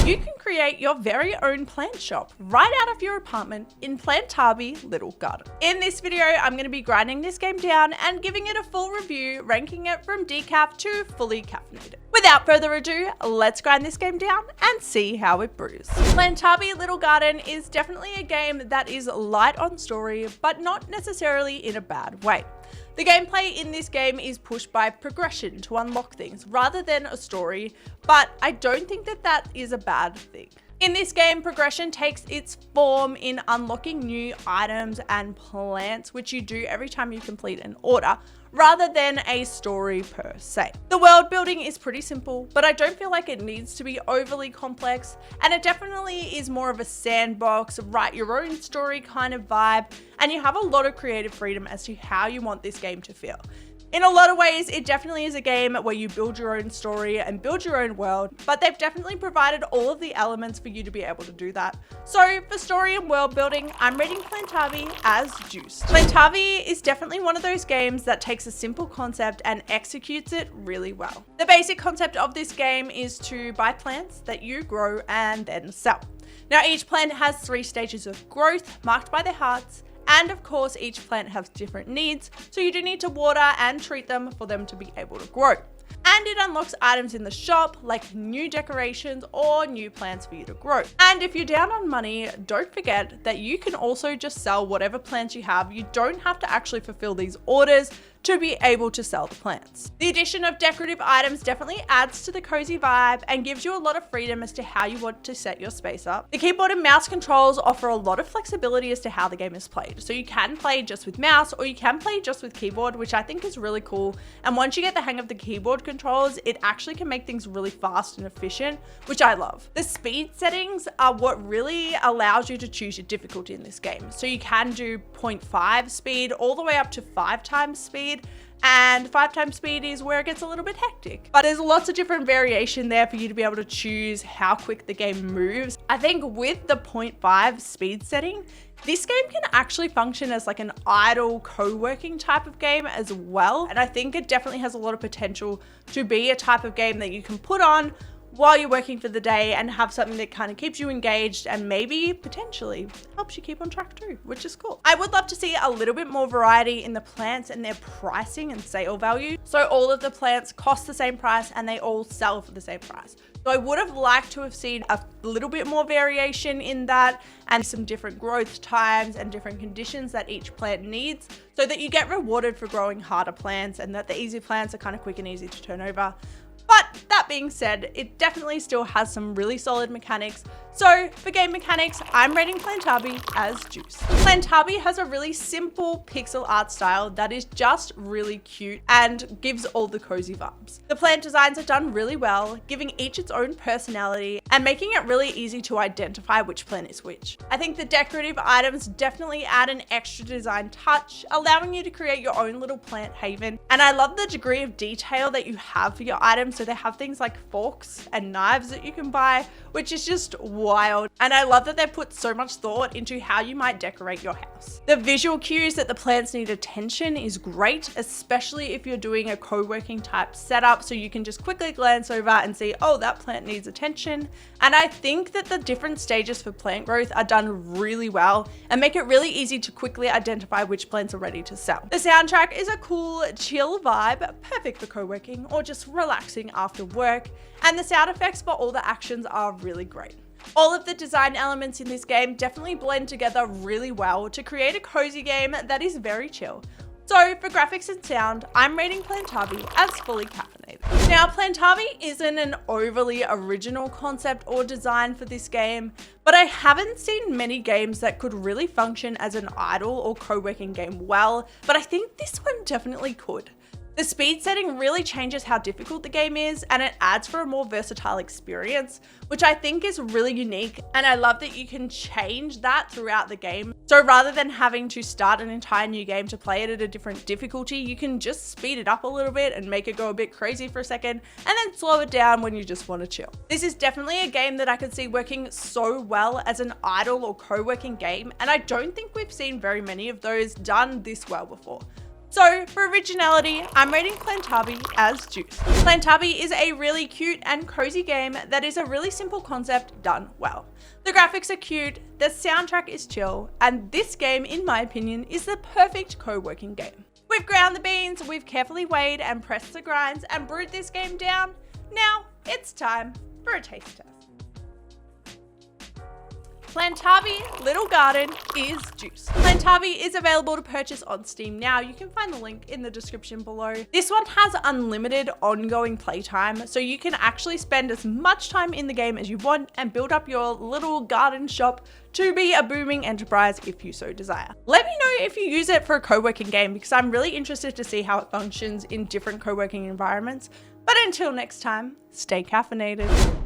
You can create your very own plant shop right out of your apartment in Plantabi Little Garden. In this video, I'm going to be grinding this game down and giving it a full review, ranking it from decaf to fully caffeinated. Without further ado, let's grind this game down and see how it brews. Plantabi Little Garden is definitely a game that is light on story, but not necessarily in a bad way. The gameplay in this game is pushed by progression to unlock things rather than a story, but I don't think that that is a bad thing. In this game, progression takes its form in unlocking new items and plants, which you do every time you complete an order, rather than a story per se. The world building is pretty simple, but I don't feel like it needs to be overly complex, and it definitely is more of a sandbox, write your own story kind of vibe, and you have a lot of creative freedom as to how you want this game to feel. In a lot of ways, it definitely is a game where you build your own story and build your own world, but they've definitely provided all of the elements for you to be able to do that. So for story and world building, I'm rating Plantabi as juice. Plantabi is definitely one of those games that takes a simple concept and executes it really well. The basic concept of this game is to buy plants that you grow and then sell. Now each plant has 3 stages of growth marked by their hearts, and of course, each plant has different needs, so you do need to water and treat them for them to be able to grow. And it unlocks items in the shop, like new decorations or new plants for you to grow. And if you're down on money, don't forget that you can also just sell whatever plants you have. You don't have to actually fulfill these orders to be able to sell the plants. The addition of decorative items definitely adds to the cozy vibe and gives you a lot of freedom as to how you want to set your space up. The keyboard and mouse controls offer a lot of flexibility as to how the game is played. So you can play just with mouse or you can play just with keyboard, which I think is really cool. And once you get the hang of the keyboard controls, it actually can make things really fast and efficient, which I love. The speed settings are what really allows you to choose your difficulty in this game. So you can do 0.5 speed all the way up to 5 times speed. And 5 times speed is where it gets a little bit hectic. But there's lots of different variation there for you to be able to choose how quick the game moves. I think with the 0.5 speed setting, this game can actually function as like an idle co-working type of game as well. And I think it definitely has a lot of potential to be a type of game that you can put on while you're working for the day and have something that kind of keeps you engaged and maybe potentially helps you keep on track too, which is cool. I would love to see a little bit more variety in the plants and their pricing and sale value. So all of the plants cost the same price and they all sell for the same price. So I would have liked to have seen a little bit more variation in that and some different growth times and different conditions that each plant needs so that you get rewarded for growing harder plants and that the easy plants are kind of quick and easy to turn over. But that being said, it definitely still has some really solid mechanics. So for game mechanics, I'm rating Plantabi as juice. Plantabi has a really simple pixel art style that is just really cute and gives all the cozy vibes. The plant designs are done really well, giving each its own personality and making it really easy to identify which plant is which. I think the decorative items definitely add an extra design touch, allowing you to create your own little plant haven. And I love the degree of detail that you have for your items. So they have things like forks and knives that you can buy, which is just wild. And I love that they've put so much thought into how you might decorate your house. The visual cues that the plants need attention is great, especially if you're doing a co-working type setup. So you can just quickly glance over and see, oh, that plant needs attention. And I think that the different stages for plant growth are done really well and make it really easy to quickly identify which plants are ready to sell. The soundtrack is a cool, chill vibe, perfect for co-working or just relaxing after work, and the sound effects for all the actions are really great. All of the design elements in this game definitely blend together really well to create a cozy game that is very chill. So for graphics and sound, I'm rating Plantabi as fully caffeinated. Now, Plantabi isn't an overly original concept or design for this game, but I haven't seen many games that could really function as an idle or co-working game well, but I think this one definitely could. The speed setting really changes how difficult the game is, and it adds for a more versatile experience, which I think is really unique. And I love that you can change that throughout the game. So rather than having to start an entire new game to play it at a different difficulty, you can just speed it up a little bit and make it go a bit crazy for a second and then slow it down when you just want to chill. This is definitely a game that I could see working so well as an idle or co-working game, and I don't think we've seen very many of those done this well before. So for originality, I'm rating Plantabi as juice. Plantabi is a really cute and cozy game that is a really simple concept done well. The graphics are cute, the soundtrack is chill, and this game, in my opinion, is the perfect co-working game. We've ground the beans, we've carefully weighed and pressed the grinds and brewed this game down. Now it's time for a taste test. Plantabi Little Garden is juice. Plantabi is available to purchase on Steam now. You can find the link in the description below. This one has unlimited ongoing playtime, so you can actually spend as much time in the game as you want and build up your little garden shop to be a booming enterprise if you so desire. Let me know if you use it for a co-working game because I'm really interested to see how it functions in different co-working environments. But until next time, stay caffeinated.